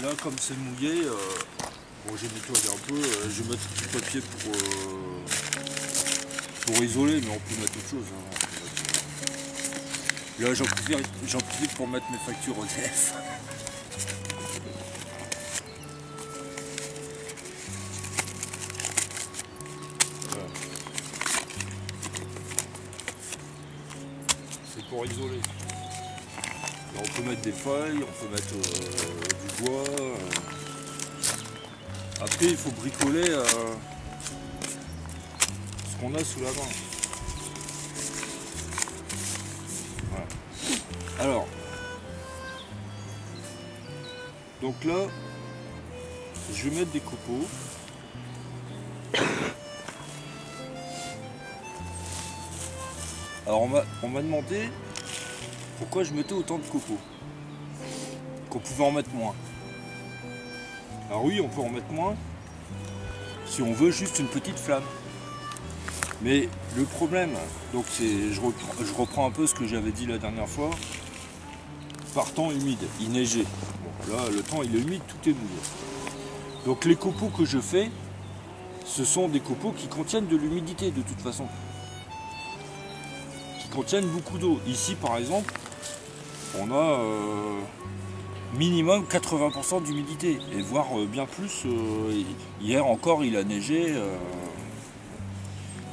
Là, comme c'est mouillé, bon, j'ai nettoyé un peu, je vais mettre du papier pour isoler, mais on peut mettre autre chose. Hein. Là, j'en profite pour mettre mes factures EDF. Voilà. C'est pour isoler. Là, on peut mettre des feuilles, on peut mettre du bois. Après, il faut bricoler ce qu'on a sous la main. Voilà. Alors, donc là, je vais mettre des copeaux. Alors, on m'a demandé pourquoi je mettais autant de copeaux, qu'on pouvait en mettre moins. Alors oui, on peut en mettre moins si on veut juste une petite flamme. Mais le problème, donc c'est, je reprends un peu ce que j'avais dit la dernière fois, par temps humide, il neigeait. Bon, là, le temps il est humide, tout est mouillé. Donc les copeaux que je fais, ce sont des copeaux qui contiennent de l'humidité de toute façon. Qui contiennent beaucoup d'eau. Ici par exemple, on a minimum 80% d'humidité, et voire bien plus. Hier encore il a neigé.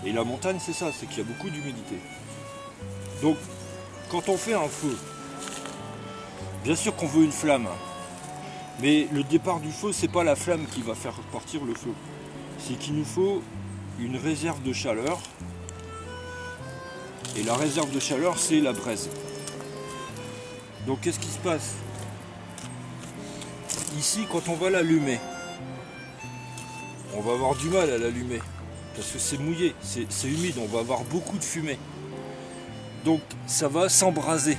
Et la montagne c'est ça, c'est qu'il y a beaucoup d'humidité. Donc quand on fait un feu, bien sûr qu'on veut une flamme, mais le départ du feu, c'est pas la flamme qui va faire partir le feu. C'est qu'il nous faut une réserve de chaleur. Et la réserve de chaleur, c'est la braise. Donc qu'est-ce qui se passe? Ici, quand on va l'allumer, on va avoir du mal à l'allumer. Parce que c'est mouillé, c'est humide, on va avoir beaucoup de fumée. Donc ça va s'embraser.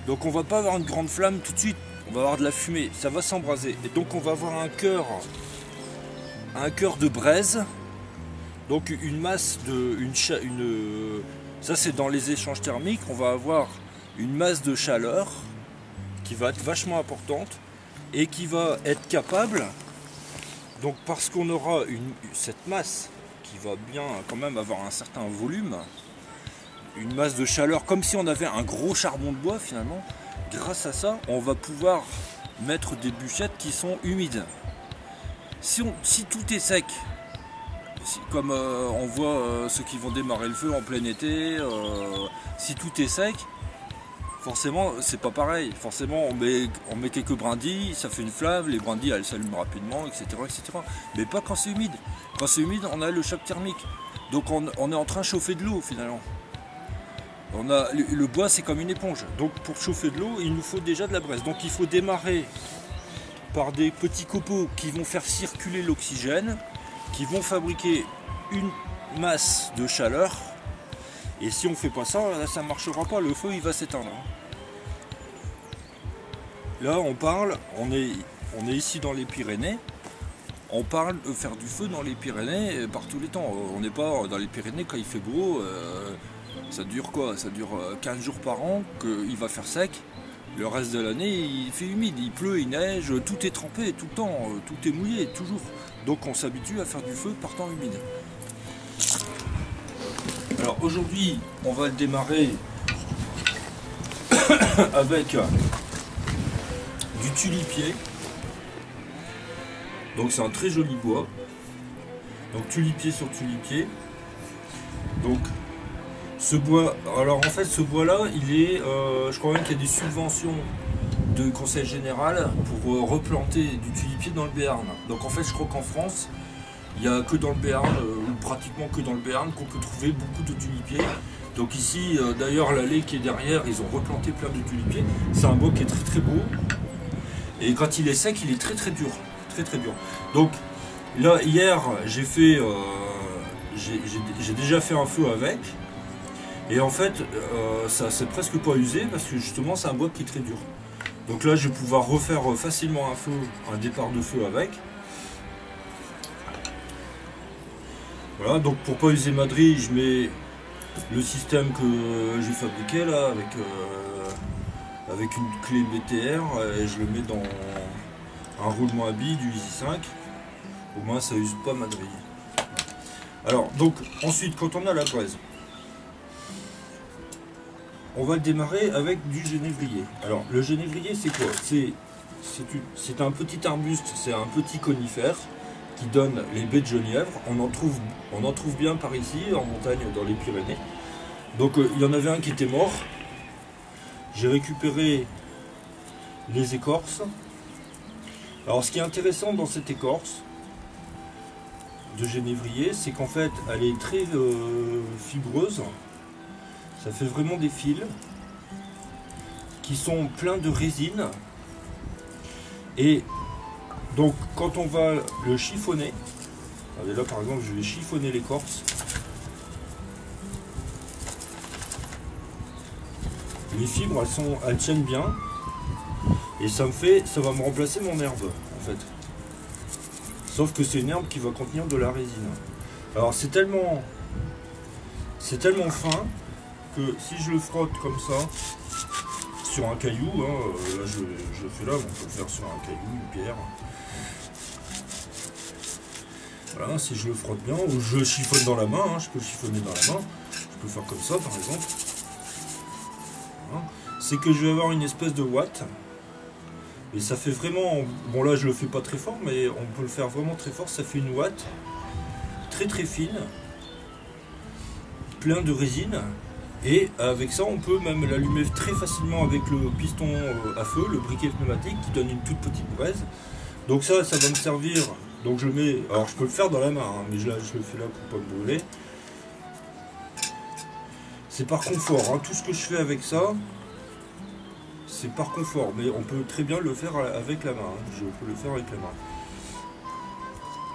Donc on va pas avoir une grande flamme tout de suite, on va avoir de la fumée, ça va s'embraser. Et donc on va avoir un cœur de braise. Donc une masse de... ça c'est dans les échanges thermiques, on va avoir une masse de chaleur qui va être vachement importante et qui va être capable, donc parce qu'on aura cette masse qui va bien quand même avoir un certain volume, une masse de chaleur comme si on avait un gros charbon de bois finalement, grâce à ça on va pouvoir mettre des bûchettes qui sont humides. Si tout est sec, comme on voit ceux qui vont démarrer le feu en plein été, si tout est sec, forcément c'est pas pareil. Forcément on met quelques brindilles, ça fait une flamme, les brindilles elles s'allument rapidement, etc., etc. Mais pas quand c'est humide. Quand c'est humide, on a le choc thermique. Donc on est en train de chauffer de l'eau finalement. Le bois c'est comme une éponge. Donc pour chauffer de l'eau, il nous faut déjà de la braise. Donc il faut démarrer par des petits copeaux qui vont faire circuler l'oxygène, qui vont fabriquer une masse de chaleur. Et si on ne fait pas ça, là, ça ne marchera pas, le feu il va s'éteindre. Là on est ici dans les Pyrénées, on parle de faire du feu dans les Pyrénées par tous les temps. On n'est pas dans les Pyrénées quand il fait beau, ça dure quoi? Ça dure 15 jours par an, qu'il va faire sec. Le reste de l'année il fait humide, il pleut, il neige, tout est trempé tout le temps, tout est mouillé toujours. Donc on s'habitue à faire du feu par temps humide. Alors aujourd'hui, on va le démarrer avec du tulipier. Donc c'est un très joli bois. Donc tulipier sur tulipier. Donc ce bois, alors en fait ce bois là, il est, je crois même qu'il y a des subventions de conseil général pour replanter du tulipier dans le Béarn. Donc en fait je crois qu'en France, il n'y a que dans le Béarn, ou pratiquement que dans le Béarn, qu'on peut trouver beaucoup de tulipiers. Donc ici, d'ailleurs, l'allée qui est derrière, ils ont replanté plein de tulipiers. C'est un bois qui est très très beau. Et quand il est sec, il est très très dur. Très très dur. Donc là, hier, j'ai fait... j'ai déjà fait un feu avec. Et en fait, ça s'est presque pas usé parce que justement, c'est un bois qui est très dur. Donc là, je vais pouvoir refaire facilement un départ de feu avec. Voilà, donc pour pas user ma drille, je mets le système que j'ai fabriqué là avec une clé BTR et je le mets un roulement à billes, du Easy 5. Au moins ça use pas ma grille. Alors donc ensuite quand on a la braise, on va le démarrer avec du genévrier. Alors le genévrier c'est quoi? C'est un petit arbuste, c'est un petit conifère qui donne les baies de genièvre. On en trouve bien par ici, en montagne, dans les Pyrénées. Donc il y en avait un qui était mort. J'ai récupéré les écorces. Alors ce qui est intéressant dans cette écorce de genévrier, c'est qu'en fait elle est très fibreuse. Ça fait vraiment des fils qui sont pleins de résine. Et donc quand on va le chiffonner, là par exemple je vais chiffonner l'écorce. Les fibres elles tiennent bien et ça va me remplacer mon herbe en fait. Sauf que c'est une herbe qui va contenir de la résine. Alors c'est tellement fin que si je le frotte comme ça sur un caillou, hein, là je le fais là, on peut le faire sur un caillou, une pierre. Voilà, si je le frotte bien, ou je le chiffonne dans la main, hein, je peux le chiffonner dans la main, je peux faire comme ça par exemple. Voilà. C'est que je vais avoir une espèce de ouate, et ça fait vraiment, bon là je le fais pas très fort, mais on peut le faire vraiment très fort, ça fait une ouate très très fine, plein de résine. Et avec ça, on peut même l'allumer très facilement avec le piston à feu, le briquet pneumatique qui donne une toute petite braise. Donc ça va me servir. Donc je le mets. Alors je peux le faire dans la main, hein, mais là, je le fais là pour pas me brûler. C'est par confort. Hein. Tout ce que je fais avec ça, c'est par confort. Mais on peut très bien le faire avec la main. Hein. Je peux le faire avec la main.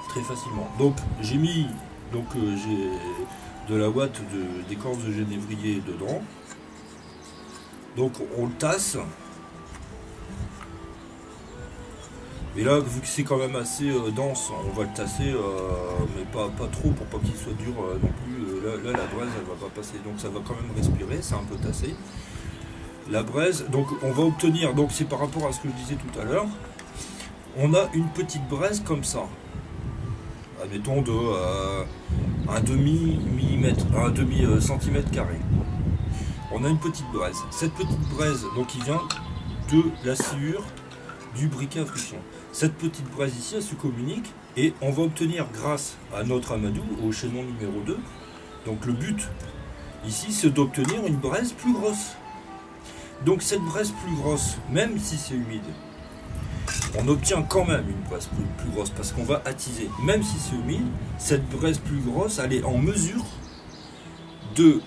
Très facilement. Donc j'ai mis. Donc j'ai de la ouate d'écorce de genévrier dedans. Donc on le tasse. Et là, vu que c'est quand même assez dense, on va le tasser, mais pas trop pour pas qu'il soit dur non plus. Là, la braise, elle va pas passer, donc ça va quand même respirer, c'est un peu tassé. La braise, donc on va obtenir, donc c'est par rapport à ce que je disais tout à l'heure, on a une petite braise comme ça. Admettons de un demi centimètre carré. On a une petite braise. Cette petite braise, donc, il vient de la sciure du briquet à friction. Cette petite braise ici, elle se communique et on va obtenir grâce à notre amadou, au chaînon numéro 2. Donc le but ici, c'est d'obtenir une braise plus grosse. Donc cette braise plus grosse, même si c'est humide, on obtient quand même une braise plus grosse parce qu'on va attiser. Même si c'est humide, cette braise plus grosse, elle est en mesure de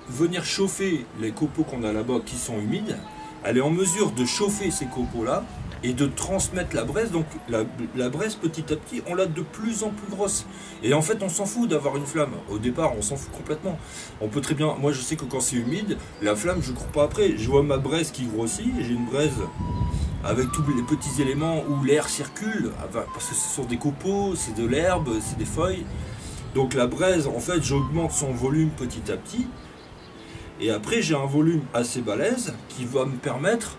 venir chauffer les copeaux qu'on a là-bas qui sont humides. Elle est en mesure de chauffer ces copeaux-là et de transmettre la braise. Donc la braise, petit à petit, on l'a de plus en plus grosse. Et en fait, on s'en fout d'avoir une flamme. Au départ, on s'en fout complètement. On peut très bien... Moi, je sais que quand c'est humide, la flamme, je ne cours pas après. Je vois ma braise qui grossit. J'ai une braise avec tous les petits éléments où l'air circule. Parce que ce sont des copeaux, c'est de l'herbe, c'est des feuilles. Donc la braise, en fait, j'augmente son volume petit à petit. Et après, j'ai un volume assez balèze qui va me permettre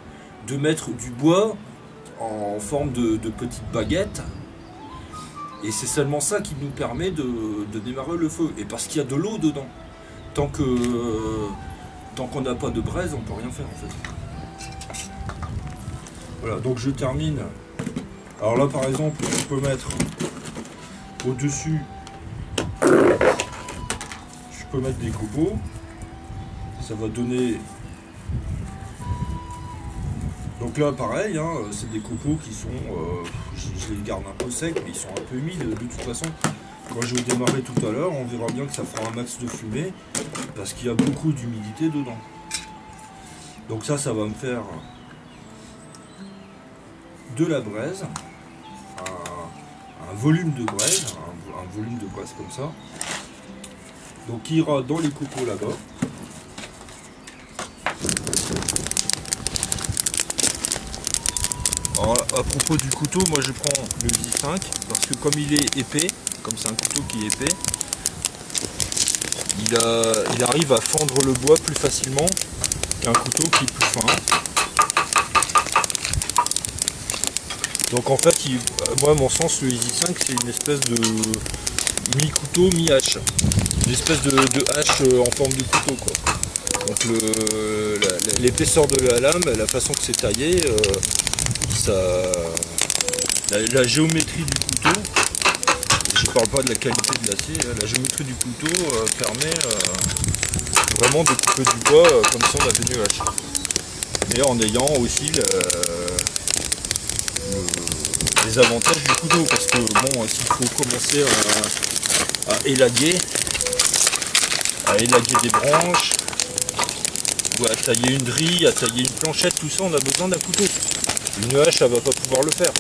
de mettre du bois en forme de petites baguettes. Et c'est seulement ça qui nous permet de démarrer le feu. Et parce qu'il y a de l'eau dedans. Tant qu'on n'a pas de braise, on ne peut rien faire en fait. Voilà, donc je termine. Alors là, par exemple, je peux mettre au-dessus, je peux mettre des copeaux. Ça va donner... Donc là pareil, hein, c'est des copeaux qui sont... je les garde un peu secs, mais ils sont un peu humides. De toute façon, quand je vais démarrer tout à l'heure, on verra bien que ça fera un max de fumée, parce qu'il y a beaucoup d'humidité dedans. Donc ça va me faire de la braise, un volume de braise, un volume de braise comme ça. Donc qui ira dans les copeaux là-bas. Alors, à propos du couteau, moi je prends le J5 parce que comme il est épais, comme c'est un couteau qui est épais, il arrive à fendre le bois plus facilement qu'un couteau qui est plus fin. Donc en fait, moi à mon sens, le Easy 5 c'est une espèce de mi-couteau, mi-hache. Une espèce de hache en forme de couteau quoi. Donc l'épaisseur de la lame, la façon que c'est taillé, la géométrie du couteau, je ne parle pas de la qualité de l'acier, la géométrie du couteau permet vraiment de couper du bois comme si on avait une hache. Mais en ayant aussi les avantages du couteau, parce que bon, s'il faut commencer à élaguer des branches, ou à tailler une grille, à tailler une planchette, tout ça on a besoin d'un couteau. Une hache ça va pas pouvoir le faire.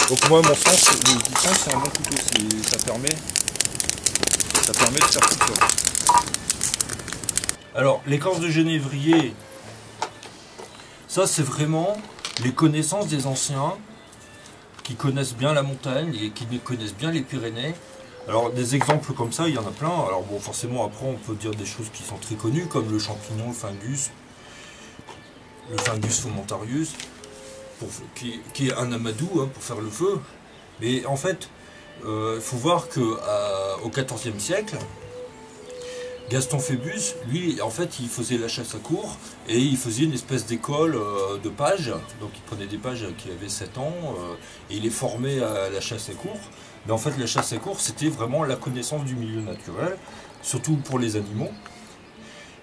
Donc moi à mon sens, le Easy 5 c'est un bon couteau, ça permet de faire tout ça. Alors l'écorce de genévrier, ça c'est vraiment les connaissances des anciens qui connaissent bien la montagne et qui connaissent bien les Pyrénées. Alors des exemples comme ça, il y en a plein. Alors bon, forcément après on peut dire des choses qui sont très connues comme le champignon, le fungus fomentarius, qui est un amadou hein, pour faire le feu. Mais en fait, il faut voir qu'au XIVe siècle, Gaston Phébus, lui, en fait, il faisait la chasse à courre et il faisait une espèce d'école de pages. Donc il prenait des pages qui avaient 7 ans et il les formait à la chasse à courre. Mais en fait, la chasse à courre, c'était vraiment la connaissance du milieu naturel, surtout pour les animaux.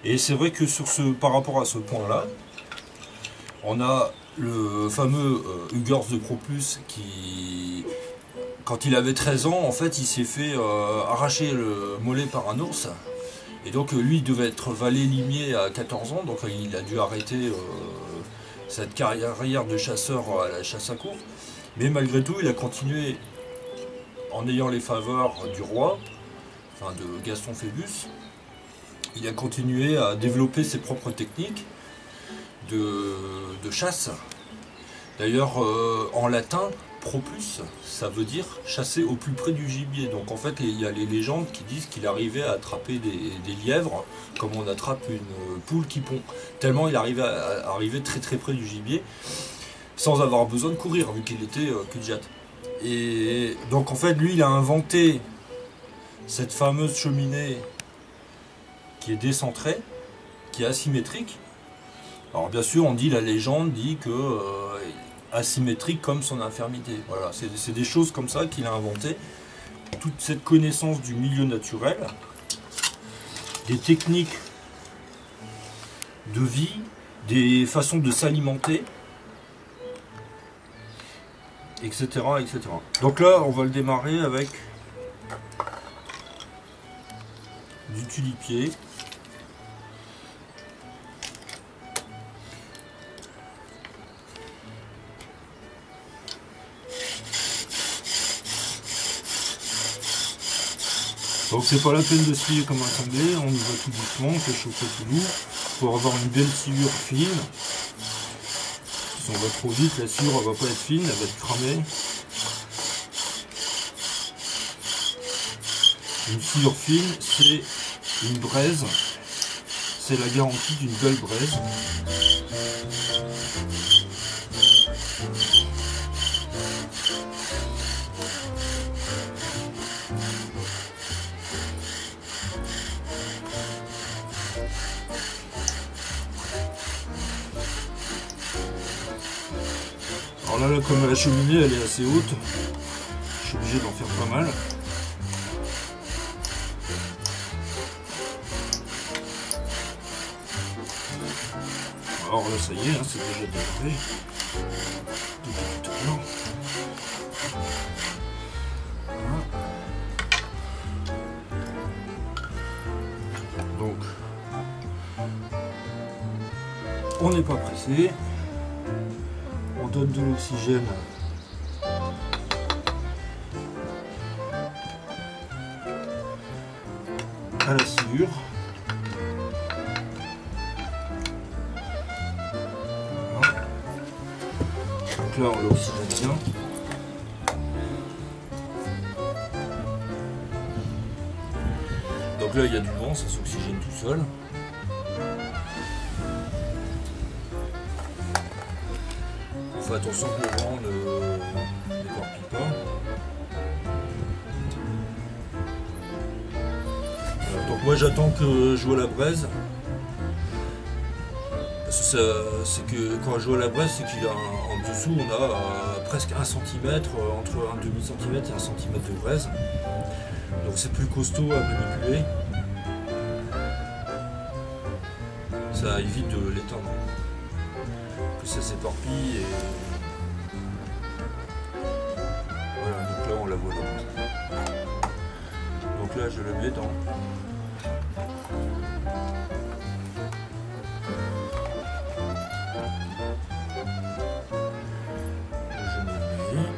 Et c'est vrai que par rapport à ce point-là, on a le fameux Hugers de Propus qui, quand il avait 13 ans, en fait, il s'est fait arracher le mollet par un ours. Et donc lui, il devait être valet limier à 14 ans, donc il a dû arrêter cette carrière de chasseur à la chasse à courre. Mais malgré tout, il a continué en ayant les faveurs du roi, enfin de Gaston Phébus. Il a continué à développer ses propres techniques de chasse. D'ailleurs, en latin, propus, ça veut dire chasser au plus près du gibier. Donc en fait, il y a les légendes qui disent qu'il arrivait à attraper des lièvres comme on attrape une poule qui pond. Tellement il arrivait à arriver très très près du gibier sans avoir besoin de courir vu qu'il était cul-de-jatte. Et donc en fait, lui, il a inventé cette fameuse cheminée qui est décentrée, qui est asymétrique. Alors bien sûr, on dit, la légende dit que asymétrique comme son infirmité. Voilà, c'est des choses comme ça qu'il a inventé. Toute cette connaissance du milieu naturel, des techniques de vie, des façons de s'alimenter, etc., etc. Donc là, on va le démarrer avec du tulipier. Donc c'est pas la peine de scier comme un sanglier, on y va tout doucement, on fait chauffer tout doux pour avoir une belle sciure fine. Si on va trop vite, la sciure elle va pas être fine, elle va être cramée. Une sciure fine, c'est une braise, c'est la garantie d'une belle braise. Alors là, comme la cheminée elle est assez haute, je suis obligé d'en faire pas mal. Alors là ça y est, hein, c'est déjà démarré. Depuis tout à l'heure. Donc on n'est pas pressé. On donne de l'oxygène à la sciure. Voilà. Donc là on l'oxygène bien. Donc là il y a du vent, ça s'oxygène tout seul. fait attention que le vent ne n'écorpille pas. Voilà, donc moi j'attends que je vois la braise. Parce que c'est que quand je vois la braise, c'est qu'il a en dessous on a presque 1 cm, entre un demi-centimètre et 1 cm de braise. Donc c'est plus costaud à manipuler. Ça évite de l'éteindre. Que ça s'éparpille et voilà, donc là on la voit là. Donc là je lève les dents. Je me mets.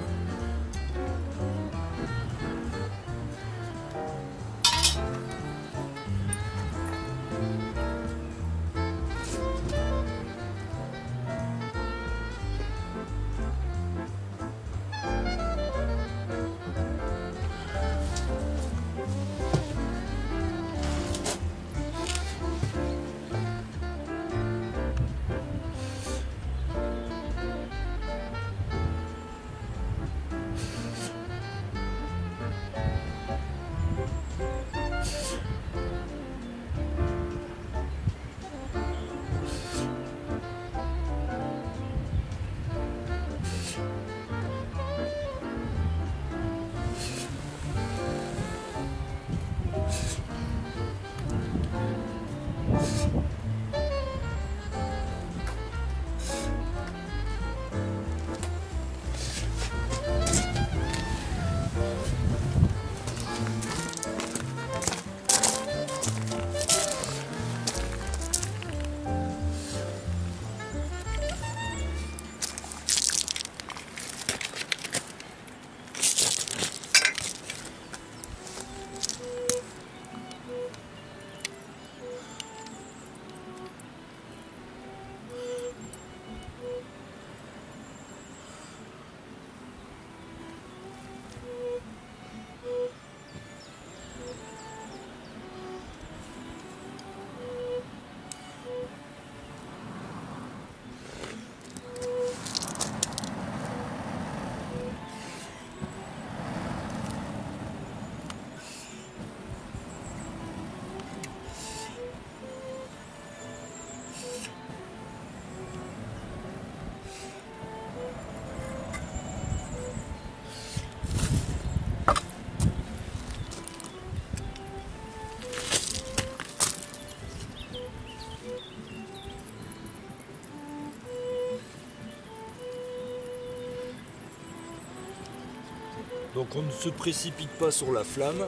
Donc on ne se précipite pas sur la flamme.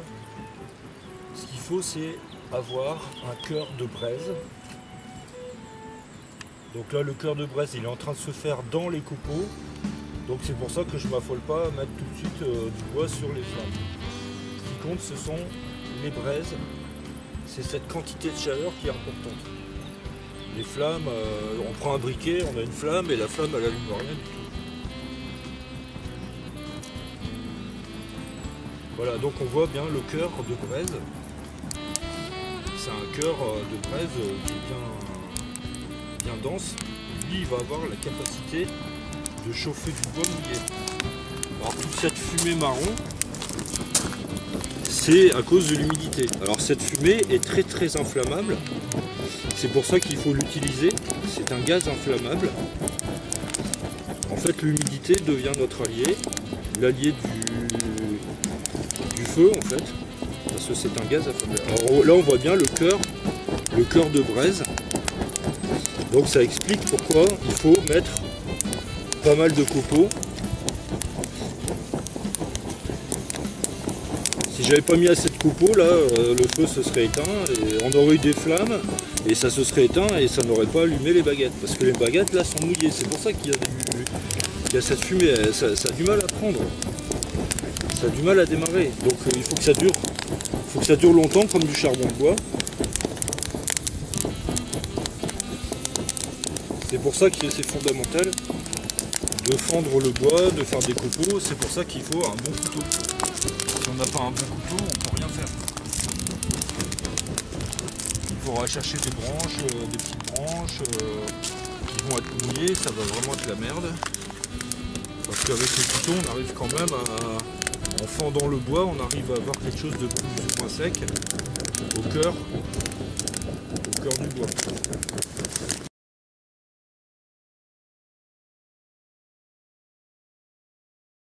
Ce qu'il faut, c'est avoir un cœur de braise. Donc là, le cœur de braise, il est en train de se faire dans les copeaux. Donc c'est pour ça que je ne m'affole pas à mettre tout de suite du bois sur les flammes. Ce qui compte, ce sont les braises. C'est cette quantité de chaleur qui est importante. Les flammes, on prend un briquet, on a une flamme et la flamme, elle allume rien du tout. Voilà, donc on voit bien le cœur de braise. C'est un cœur de braise qui est bien dense. Lui, il va avoir la capacité de chauffer du bois mouillé. Alors toute cette fumée marron, c'est à cause de l'humidité. Alors cette fumée est très très inflammable. C'est pour ça qu'il faut l'utiliser. C'est un gaz inflammable. En fait, l'humidité devient notre allié, l'allié du feu en fait, parce que c'est un gaz inflammable. Alors là, on voit bien le cœur de braise. Donc ça explique pourquoi il faut mettre pas mal de copeaux. Si j'avais pas mis assez de copeaux, là, le feu se serait éteint, et on aurait eu des flammes, et ça se serait éteint, et ça n'aurait pas allumé les baguettes. Parce que les baguettes, là, sont mouillées. C'est pour ça qu'il y a cette fumée. Ça a du mal à prendre. Ça a du mal à démarrer. Donc il faut que ça dure. Il faut que ça dure longtemps, comme du charbon de bois. C'est pour ça que c'est fondamental de fendre le bois, de faire des copeaux. C'est pour ça qu'il faut un bon couteau. Si on n'a pas un bon couteau, on ne peut rien faire. Il faudra chercher des branches, des petites branches qui vont être mouillées, ça va vraiment être la merde. qu'avec le couteau, on arrive quand même en fendant le bois, on arrive à avoir quelque chose de plus ou moins sec au cœur du bois.